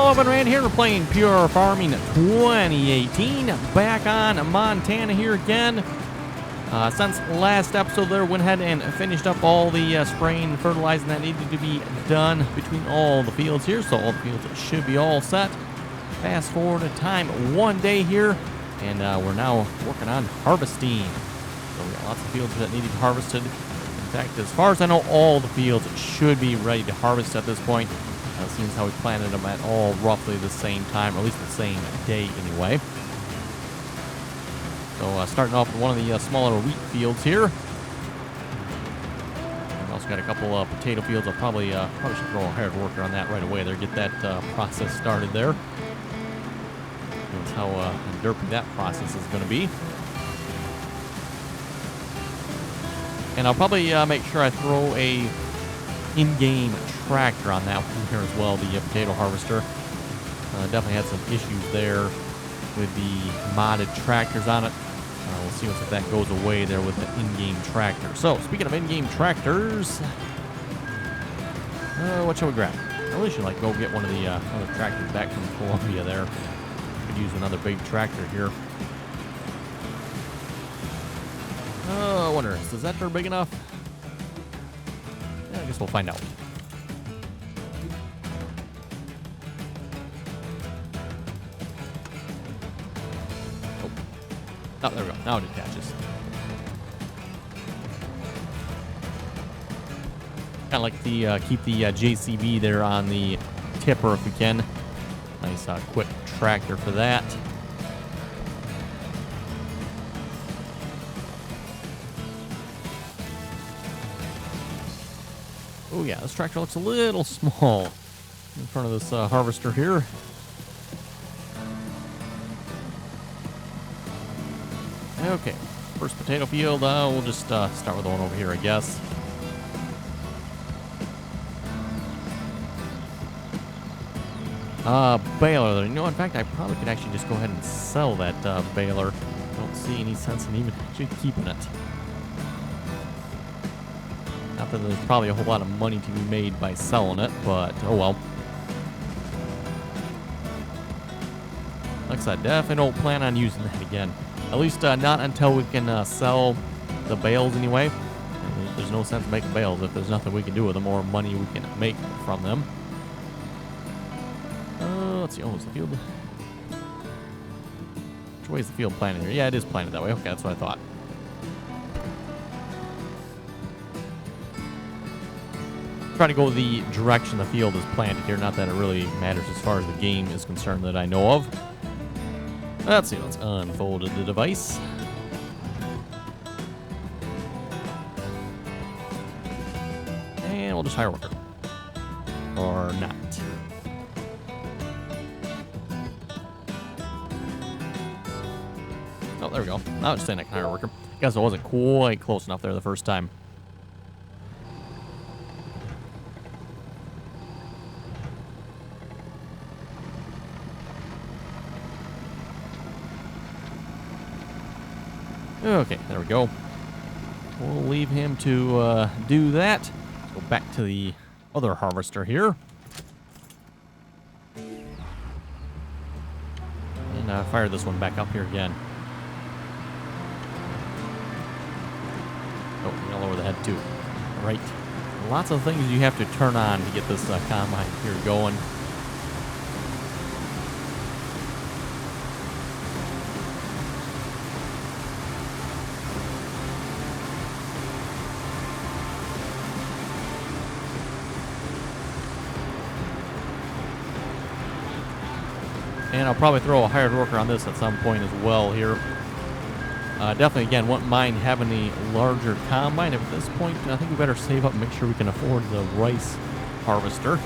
Sullivan right here. We're playing Pure Farming 2018. Back on Montana here again. Since last episode there, went ahead and finished up all the spraying and fertilizing that needed to be done between all the fields here. So all the fields should be all set. Fast forward in time 1 day here, and we're now working on harvesting. So we got lots of fields that need to be harvested. In fact, as far as I know, all the fields should be ready to harvest at this point. Seems how we planted them at all roughly the same time, or at least the same day anyway. So starting off with one of the smaller wheat fields here. We also got a couple of potato fields. I'll probably should throw a hired worker on that right away there, get that process started there. That's how derpy that process is going to be. And I'll probably make sure I throw a in-game tractor on that one here as well, the potato harvester. Definitely had some issues there with the modded tractors on it. We'll see if that goes away there with the in-game tractor. So, speaking of in-game tractors, what shall we grab? I really should go get one of the other tractors back from Columbia there. Could use another big tractor here. I wonder, is that dirt big enough? Yeah, I guess we'll find out. Oh, there we go. Now it attaches. Kind of like the keep the JCB there on the tipper if we can. Nice quick tractor for that. Oh yeah, this tractor looks a little small in front of this harvester here. Okay, first potato field, we'll just start with the one over here, I guess. Baler. You know, in fact, I probably could actually just go ahead and sell that baler. Don't see any sense in even actually keeping it. Not that there's probably a whole lot of money to be made by selling it, but oh well. Like I said, definitely don't plan on using that again. At least not until we can sell the bales anyway. There's no sense making bales if there's nothing we can do with them or money we can make from them. Let's see. Oh, is the field? Which way is the field planted here? Yeah, it is planted that way. Okay, that's what I thought. Try to go the direction the field is planted here. Not that it really matters as far as the game is concerned that I know of. Let's see, let's unfold the device. And we'll just hire a worker. Or not. Oh, there we go. Now it's saying I can hire a worker. Guess I wasn't quite close enough there the first time. Okay, there we go. We'll leave him to do that. Let's go back to the other harvester here. And fire this one back up here again. Oh, I'm gonna lower the head too. All right. Lots of things you have to turn on to get this combine here going. And I'll probably throw a hired worker on this at some point as well here. Definitely, again, wouldn't mind having a larger combine. At this point, I think we better save up and make sure we can afford the rice harvester.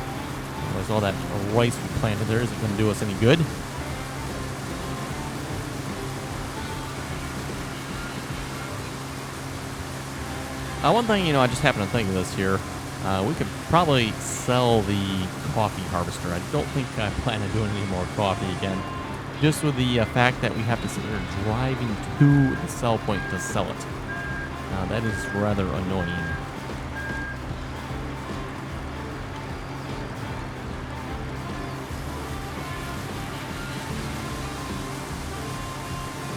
Otherwise, all that rice we planted there isn't going to do us any good. One thing, I just happened to think of this here. We could probably sell the coffee harvester. I don't think I plan on doing any more coffee again. Just with the fact that we have to sit there driving to the sell point to sell it. That is rather annoying.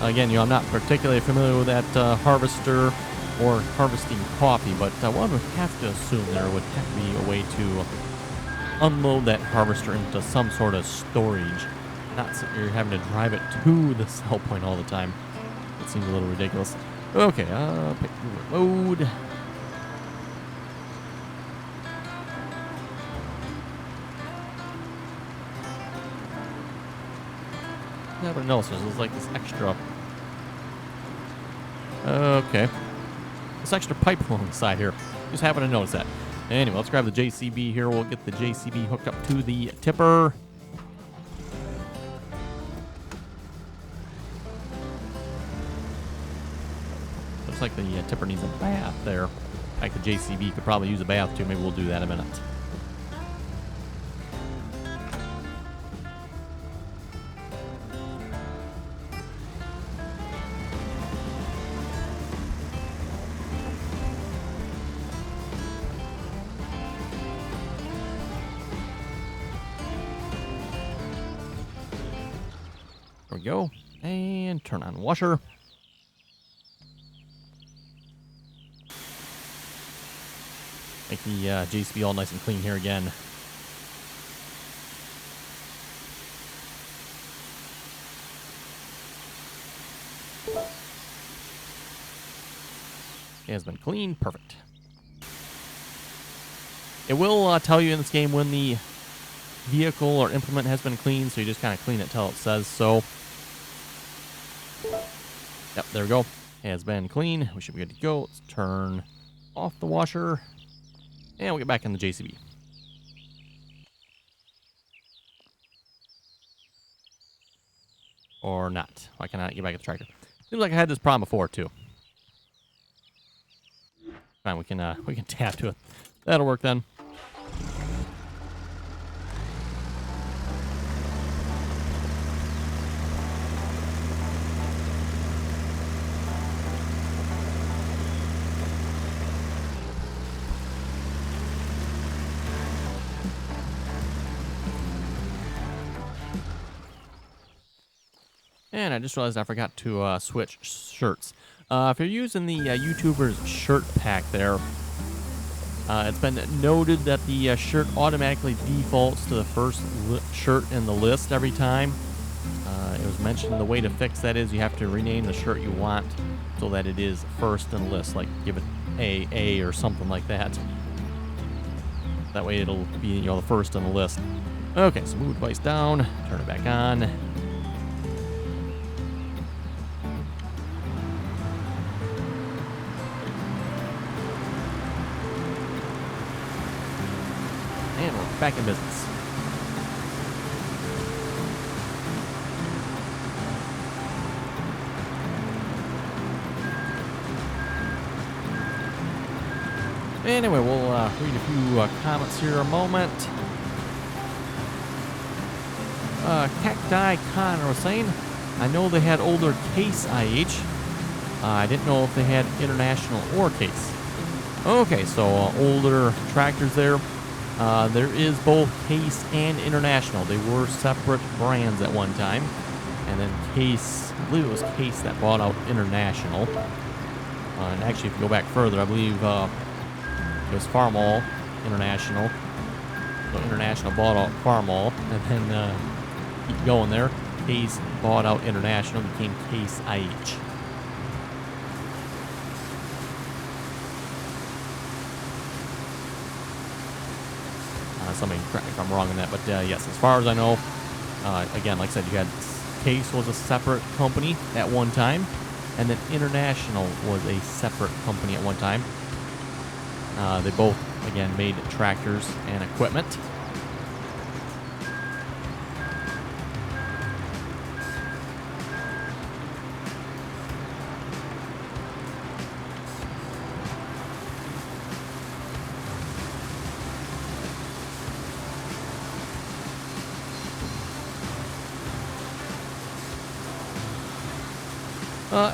Again, I'm not particularly familiar with that harvester or harvesting coffee, but one would have to assume there would have to be a way to unload that harvester into some sort of storage. Not so you're having to drive it to the sell point all the time. It seems a little ridiculous. Okay, pick mode. Never noticed. There's like this extra. Okay. This extra pipe along the side here. Just happened to notice that. Anyway, let's grab the JCB here. We'll get the JCB hooked up to the tipper. Looks like the tipper needs a bath there. Like the JCB could probably use a bath too. Maybe we'll do that in a minute. There we go. And turn on washer. Make the JCB all nice and clean here again. It has been cleaned. Perfect. It will tell you in this game when the vehicle or implement has been cleaned, so you just kind of clean it till it says so. Yep, there we go. It has been clean. We should be good to go. Let's turn off the washer. And we'll get back in the JCB. Or not. Why can't I get back at the tractor? Seems like I had this problem before, too. Fine, we can tap to it. That'll work then. And I just realized I forgot to switch shirts. If you're using the YouTuber's shirt pack there, it's been noted that the shirt automatically defaults to the first shirt in the list every time. It was mentioned the way to fix that is you have to rename the shirt you want so that it is first in the list, like give it A or something like that. That way it'll be the first on the list. Okay, so move the device down, turn it back on. And we're back in business. Anyway, we'll read a few comments here a moment. Cacti Connor was saying, I know they had older case IH. I didn't know if they had international or case. Okay, so older tractors there. There is both Case and International. They were separate brands at one time. And then Case, I believe it was Case that bought out International. And actually, if you go back further, I believe it was Farmall International. So International bought out Farmall. And then keep going there. Case bought out International, became Case IH. Somebody correct me if I'm wrong on that, but yes, as far as I know, again, like I said, you had Case was a separate company at one time, and then International was a separate company at one time. They both, again, made tractors and equipment.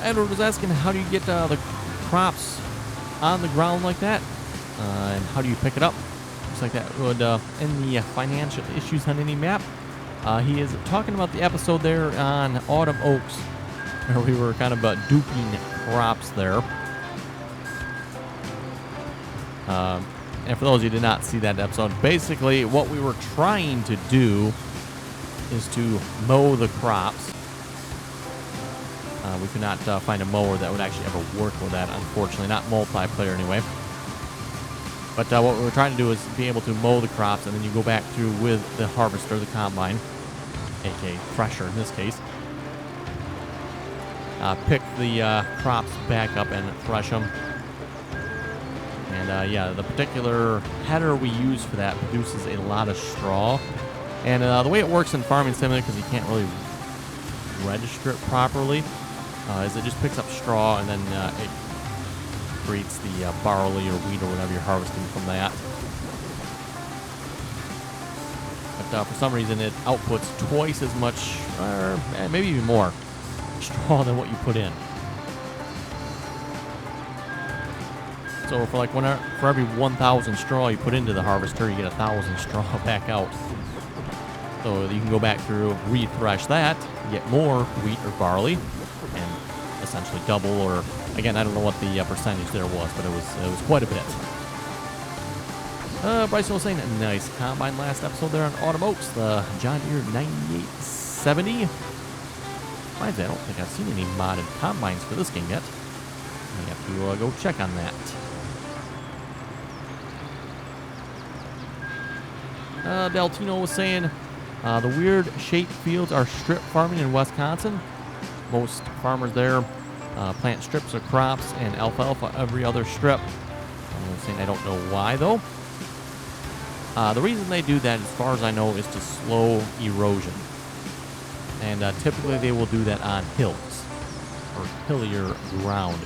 Edward was asking, how do you get the crops on the ground like that? And how do you pick it up? Looks like that would end the financial issues on any map. He is talking about the episode there on Autumn Oaks. where we were kind of duping crops there. And for those of you who did not see that episode, basically what we were trying to do is to mow the crops. We could not find a mower that would actually ever work with that, unfortunately. Not multiplayer anyway. But what we were trying to do is be able to mow the crops, and then you go back through with the harvester, the combine, aka thresher in this case. Pick the crops back up and thresh them. And yeah, the particular header we use for that produces a lot of straw. And the way it works in Farming Simulator, because you can't really register it properly, is it just picks up straw and then it creates the barley or wheat or whatever you're harvesting from that. But for some reason, it outputs twice as much, or maybe even more, straw than what you put in. So for like for every 1,000 straw you put into the harvester, you get 1,000 straw back out. So you can go back through, re-thresh that, get more wheat or barley, and essentially double, or again, I don't know what the percentage there was, but it was quite a bit. Bryson was saying, nice combine last episode there on Automotes, the John Deere 9870. Reminds me, I don't think I've seen any modded combines for this game yet. I have to go check on that. Deltino was saying, the weird shaped fields are strip farming in Wisconsin. Most farmers there plant strips of crops and alfalfa every other strip. I'm saying I don't know why though. The reason they do that, as far as I know, is to slow erosion. And typically they will do that on hills or hillier ground.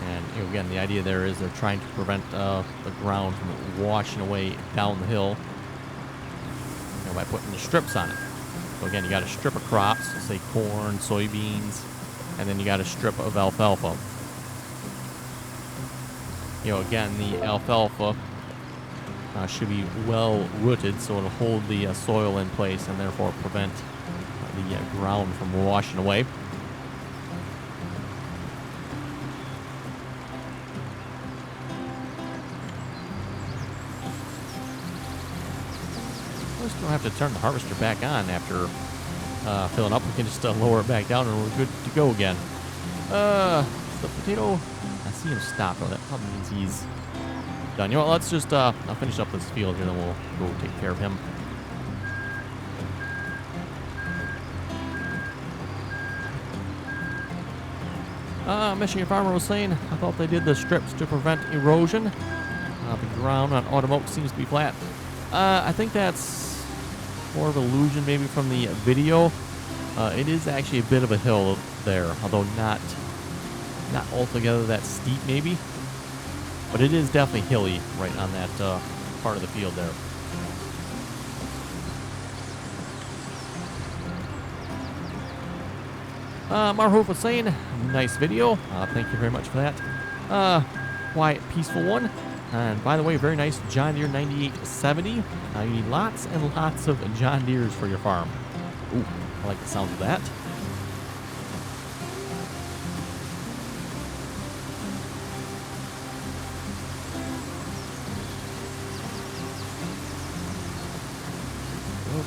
And you know, again, the idea there is they're trying to prevent the ground from washing away down the hill, you know, by putting the strips on it. So again, you got a strip of crops, say corn, soybeans, and then you got a strip of alfalfa. You know, again, the alfalfa should be well rooted, so it'll hold the soil in place and therefore prevent the ground from washing away. We don't have to turn the harvester back on after filling up. We can just lower it back down and we're good to go again. The potato, I see him stop though. That probably means he's done. You know what, let's just I'll finish up this field here, then we'll go take care of him. Michigan Farmer was saying, I thought they did the strips to prevent erosion. The ground on Automote seems to be flat. I think that's more of an illusion maybe from the video. It is actually a bit of a hill there, although not altogether that steep maybe. But it is definitely hilly right on that part of the field there. Marhoof was saying, nice video. Thank you very much for that. Quiet, peaceful one. And by the way, very nice John Deere 9870. You need lots and lots of John Deeres for your farm. Ooh, I like the sound of that.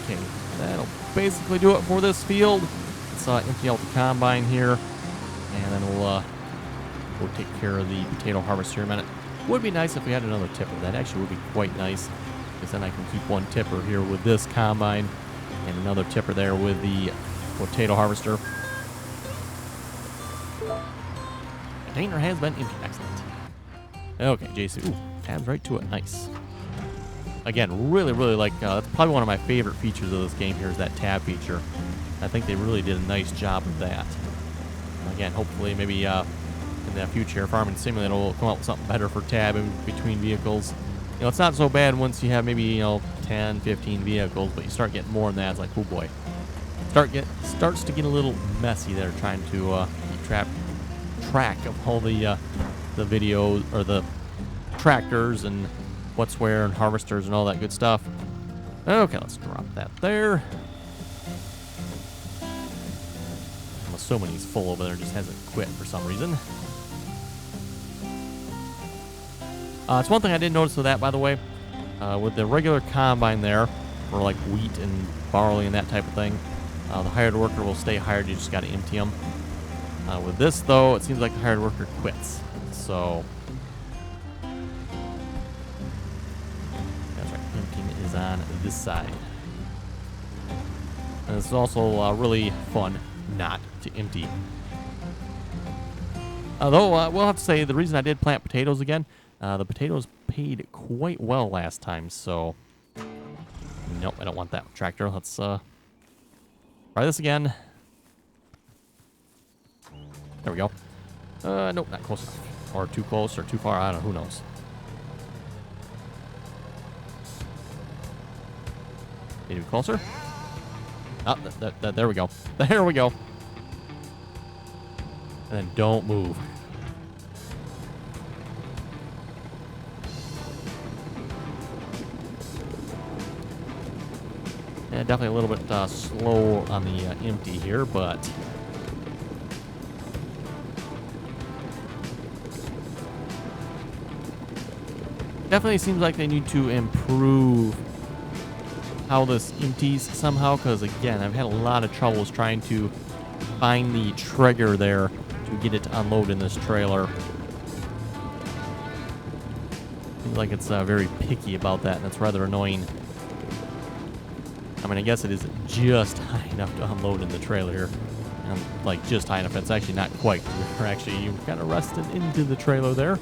Okay, that'll basically do it for this field. Let's empty out the combine here, and then we'll go take care of the potato harvest here in a minute. Would be nice if we had another tipper. That actually would be quite nice, because then I can keep one tipper here with this combine and another tipper there with the potato harvester. Container has been empty. Excellent. Okay, JC. Ooh, tabs right to it. Nice. Again, really like, that's probably one of my favorite features of this game here is that tab feature. I think they really did a nice job of that. Again, hopefully maybe in the future, Farming Simulator will come out with something better for tabbing between vehicles. You know, it's not so bad once you have maybe, 10, 15 vehicles, but you start getting more than that. It's like, oh boy. Starts to get a little messy there trying to keep track of all the videos, or the tractors and what's where and harvesters and all that good stuff. Okay, let's drop that there. assuming he's full over there and just hasn't quit for some reason. It's one thing I did notice with that, by the way. With the regular combine there, for like wheat and barley and that type of thing, the hired worker will stay hired. You just got to empty them. With this, though, it seems like the hired worker quits. So, that's right. Emptying is on this side. And this is also really fun not to empty. Although, we'll have to say the reason I did plant potatoes again, the potatoes paid quite well last time, so nope, I don't want that tractor. Let's try this again. There we go. Nope, not close enough. Or too close or too far. I don't know. Who knows? Need to be closer. Oh, there we go. There we go. And then don't move. Yeah, definitely a little bit slow on the empty here, but definitely seems like they need to improve how this empties somehow, because again, I've had a lot of troubles trying to find the trigger there to get it to unload in this trailer. Seems like it's very picky about that, and it's rather annoying. I mean, I guess it is just high enough to unload in the trailer here. And, like, just high enough. It's actually not quite. We're actually kind of rusted into the trailer there.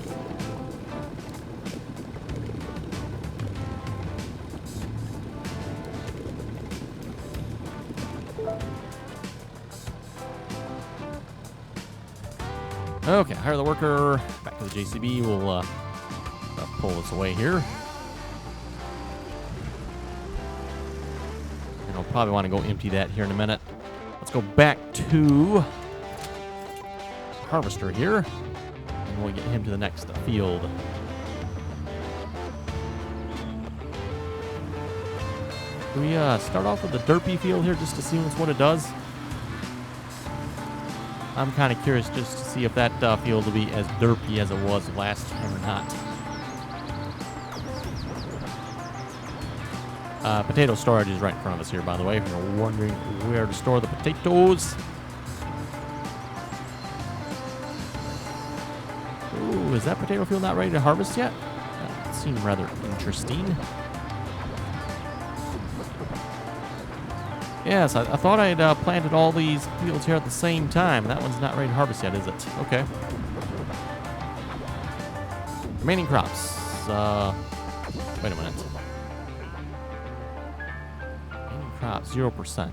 Okay, hire the worker. Back to the JCB. We'll pull this away here. And I'll probably want to go empty that here in a minute. Let's go back to harvester here, and we'll get him to the next field. Can we start off with the derpy field here just to see what it does? I'm kind of curious just to see if that field will be as derpy as it was last time or not. Potato storage is right in front of us here, by the way, if you're wondering where to store the potatoes. Ooh, is that potato field not ready to harvest yet? That seemed rather interesting. Yes, I thought I'd planted all these fields here at the same time. That one's not ready to harvest yet, is it? Okay. Remaining crops. Wait a minute. Remaining crops, 0%.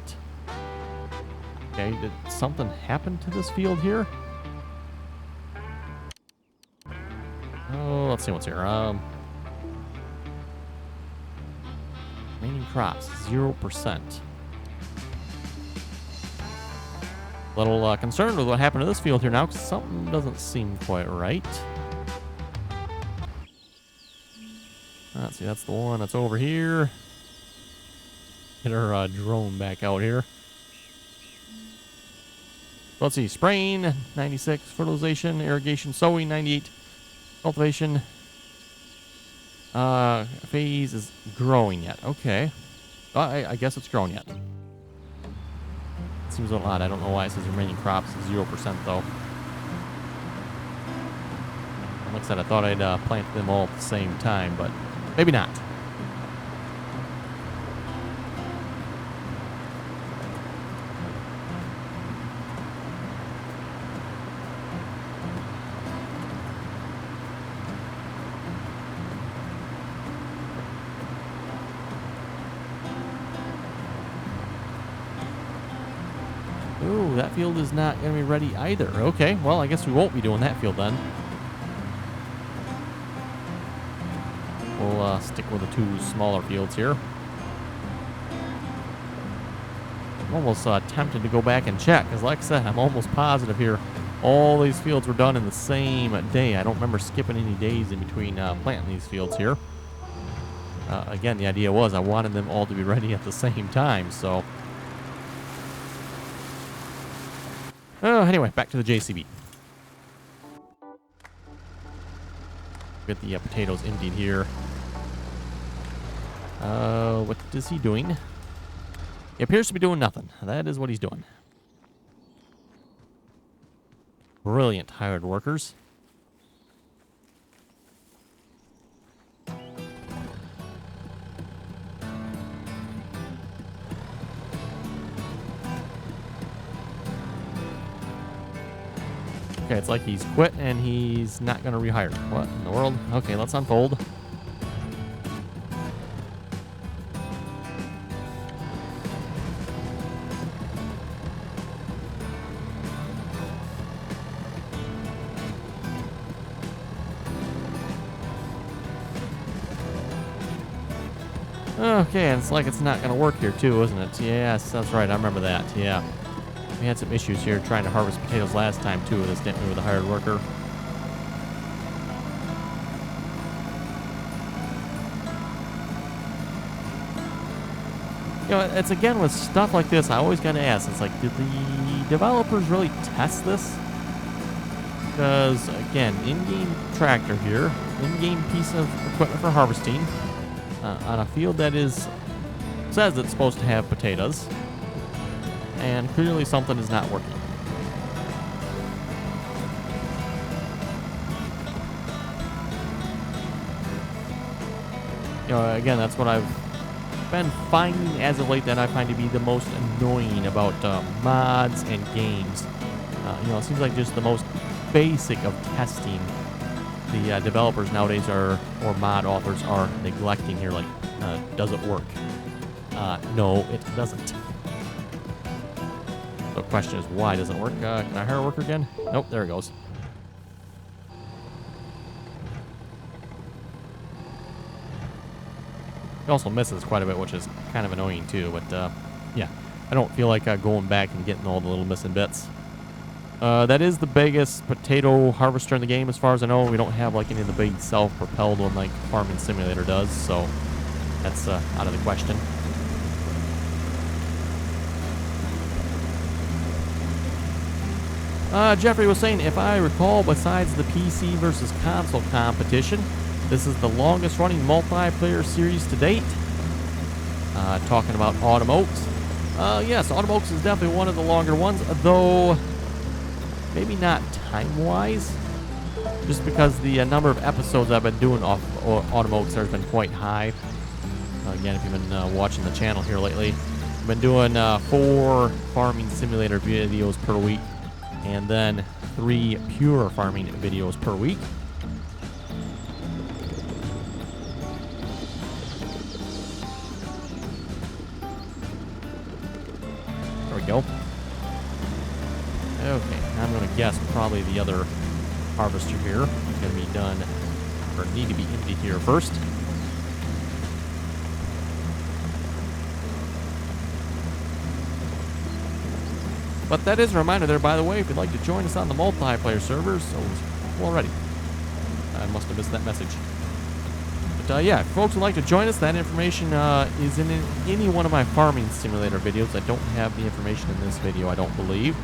Okay, did something happen to this field here? Oh, let's see what's here. Remaining crops, 0%. Little concerned with what happened to this field here now, because something doesn't seem quite right. Let's see, that's the one that's over here. Get our drone back out here. Let's see, spraying, 96, fertilization, irrigation, sowing, 98, cultivation. Phase is growing yet. Okay. I guess it's growing yet. Seems a little odd. I don't know why it says remaining crops 0% though. Like I said, I thought I'd plant them all at the same time, but maybe not. Ooh, that field is not going to be ready either. Okay, well, I guess we won't be doing that field then. We'll stick with the two smaller fields here. I'm almost tempted to go back and check, because like I said, I'm almost positive here all these fields were done in the same day. I don't remember skipping any days in between planting these fields here. Again, the idea was I wanted them all to be ready at the same time, so Oh, anyway, back to the JCB. Get the potatoes emptied here. What is he doing? He appears to be doing nothing. That is what he's doing. Brilliant hired workers. Okay, it's like he's quit and he's not going to rehire. What in the world? Okay, let's unfold. Okay, and it's like it's not going to work here too, isn't it? Yes, that's right. I remember that. Yeah. We had some issues here trying to harvest potatoes last time too, with this, didn't we, with a hired worker? You know, it's again with stuff like this, I always gotta ask, it's like, did the developers really test this? Because, again, in-game tractor here, in-game piece of equipment for harvesting, on a field that says it's supposed to have potatoes, and clearly something is not working. You know, again, that's what I've been finding as of late that I find to be the most annoying about mods and games. You know, it seems like just the most basic of testing the developers nowadays or mod authors are neglecting here. Like, does it work? No, it doesn't. The question is, why doesn't it work? Can I hire a worker again? Nope, there it goes. He also misses quite a bit, which is kind of annoying too. But yeah, I don't feel like going back and getting all the little missing bits. That is the biggest potato harvester in the game, as far as I know. We don't have like any of the big self-propelled one like Farming Simulator does, so that's out of the question. Jeffrey was saying, if I recall, besides the PC versus console competition, this is the longest running multiplayer series to date. Talking about Autumn Oaks. Yes, Autumn Oaks is definitely one of the longer ones, though maybe not time-wise, just because the number of episodes I've been doing off Autumn Oaks has been quite high. Again, if you've been watching the channel here lately, I've been doing 4 Farming Simulator videos per week, and then 3 pure farming videos per week. There we go. Okay, I'm going to guess probably the other harvester here is going to be done, or need to be emptied here first. But that is a reminder there, by the way, if you'd like to join us on the multiplayer servers. So, already. I must have missed that message. But yeah, if folks would like to join us, that information is in any one of my Farming Simulator videos. I don't have the information in this video, I don't believe.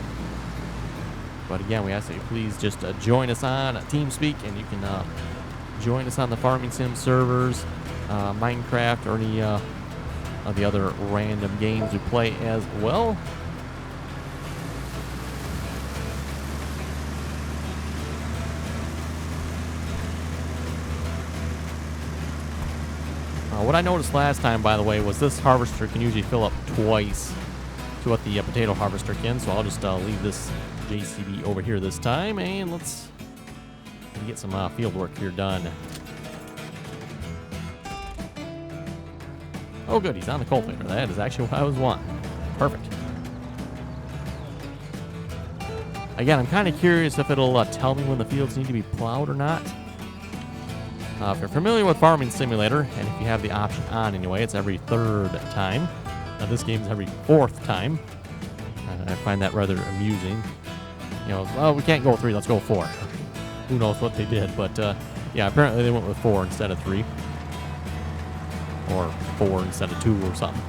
But again, we ask that you please just join us on TeamSpeak, and you can join us on the Farming Sim servers, Minecraft, or any of the other random games we play as well. What I noticed last time, by the way, was this harvester can usually fill up twice to what the potato harvester can, so I'll just leave this JCB over here this time, and let's get some field work here done. Oh good, he's on the cultivator. That is actually what I was wanting. Perfect. Again, I'm kind of curious if it'll tell me when the fields need to be plowed or not. If you're familiar with Farming Simulator, and if you have the option on anyway, it's every 3rd time. Now this game's every 4th time. I find that rather amusing. You know, well, we can't go 3, let's go 4. Who knows what they did, but yeah, apparently they went with 4 instead of 3. Or 4 instead of 2 or something.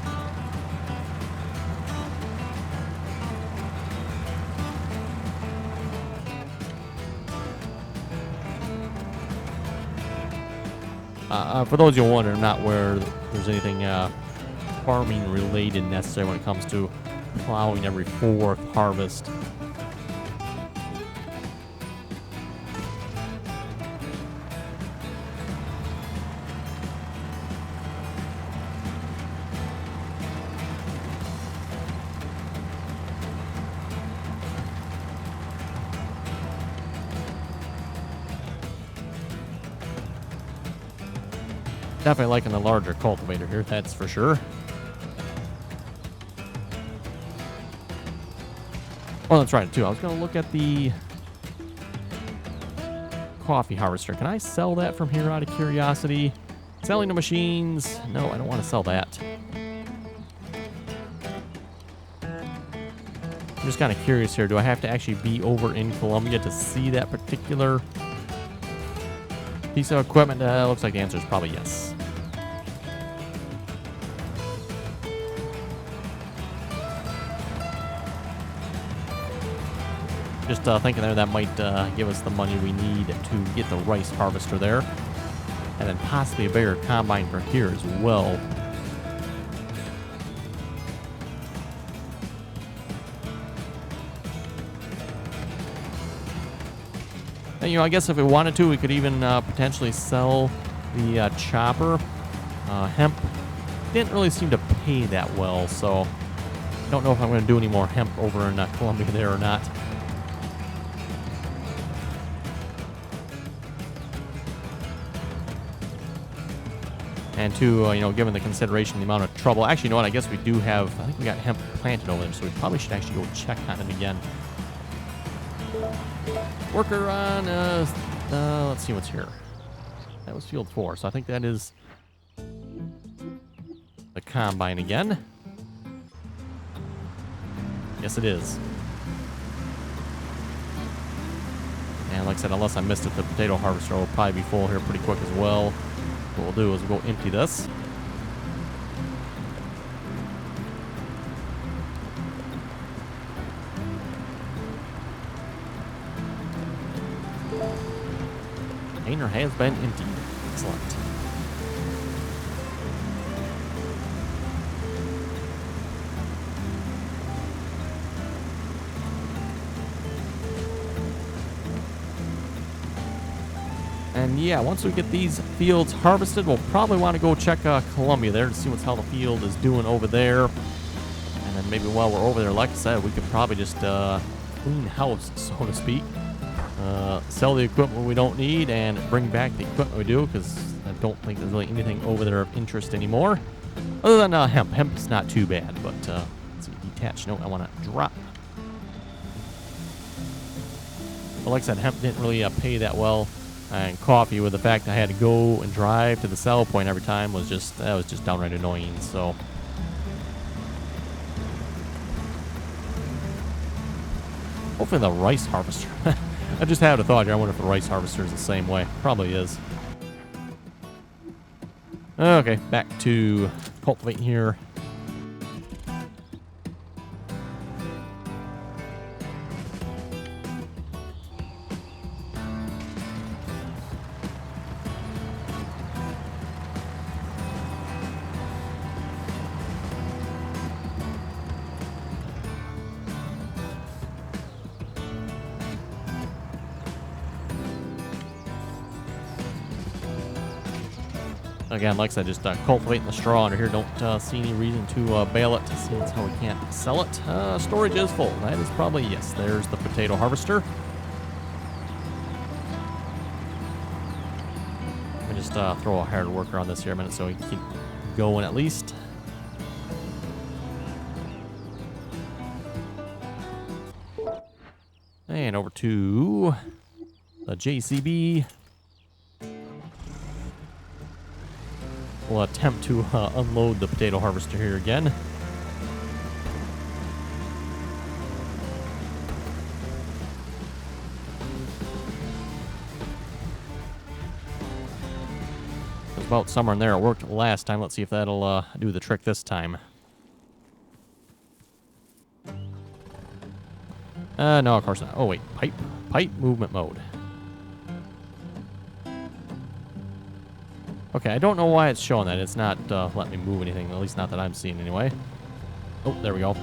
For those you wondering, not where there's anything farming related necessary when it comes to plowing every fourth harvest. Definitely liking the larger cultivator here, that's for sure. Oh, that's right, too. I was going to look at the coffee harvester. Can I sell that from here out of curiosity? Selling the machines. No, I don't want to sell that. I'm just kind of curious here. Do I have to actually be over in Columbia to see that particular piece of equipment? Looks like the answer is probably yes. Just thinking there that might give us the money we need to get the rice harvester there. And then possibly a bigger combine for here as well. And, you know, I guess if we wanted to, we could even potentially sell the chopper. Hemp didn't really seem to pay that well, so I don't know if I'm going to do any more hemp over in Columbia there or not. And two, you know, given the consideration, the amount of trouble. Actually, you know what? I guess we do have, I think we got hemp planted over there, so we probably should actually go check on it again. Worker on, let's see what's here. That was field 4, so I think that is the combine again. Yes, it is. And like I said, unless I missed it, the potato harvester will probably be full here pretty quick as well. What we'll do is we'll go empty this. Container has been emptied. Excellent. And yeah, once we get these fields harvested, we'll probably want to go check Columbia there to see what's how the field is doing over there. And then maybe while we're over there, like I said, we could probably just clean house, so to speak. Sell the equipment we don't need and bring back the equipment we do, because I don't think there's really anything over there of interest anymore. Other than hemp. Hemp's not too bad, but let's see, detach note I want to drop. But like I said, hemp didn't really pay that well. And coffee, with the fact I had to go and drive to the sell point every time, was just downright annoying. So hopefully the rice harvester. I just had a thought here. I wonder if the rice harvester is the same way. Probably is. Okay, back to cultivating here. Again, like I said, just cultivating the straw under here. Don't see any reason to bale it, since how we can't sell it. Storage is full. That is probably, yes, there's the potato harvester. Let me just throw a hired worker on this here a minute so we can keep going at least. And over to the JCB. We'll attempt to unload the potato harvester here again. It was about somewhere in there. It worked last time. Let's see if that'll do the trick this time. No, of course not. Oh, wait. Pipe movement mode. Okay, I don't know why it's showing that. It's not letting me move anything, at least not that I'm seeing anyway. Oh, there we go.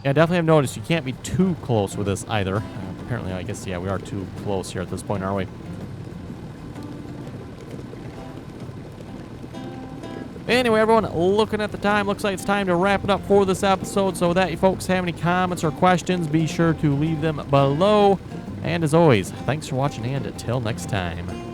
Yeah, definitely have noticed you can't be too close with this either. Apparently, I guess, yeah, we are too close here at this point, aren't we? Anyway, everyone, looking at the time, looks like it's time to wrap it up for this episode. So that you folks have any comments or questions, be sure to leave them below. And as always, thanks for watching, and until next time.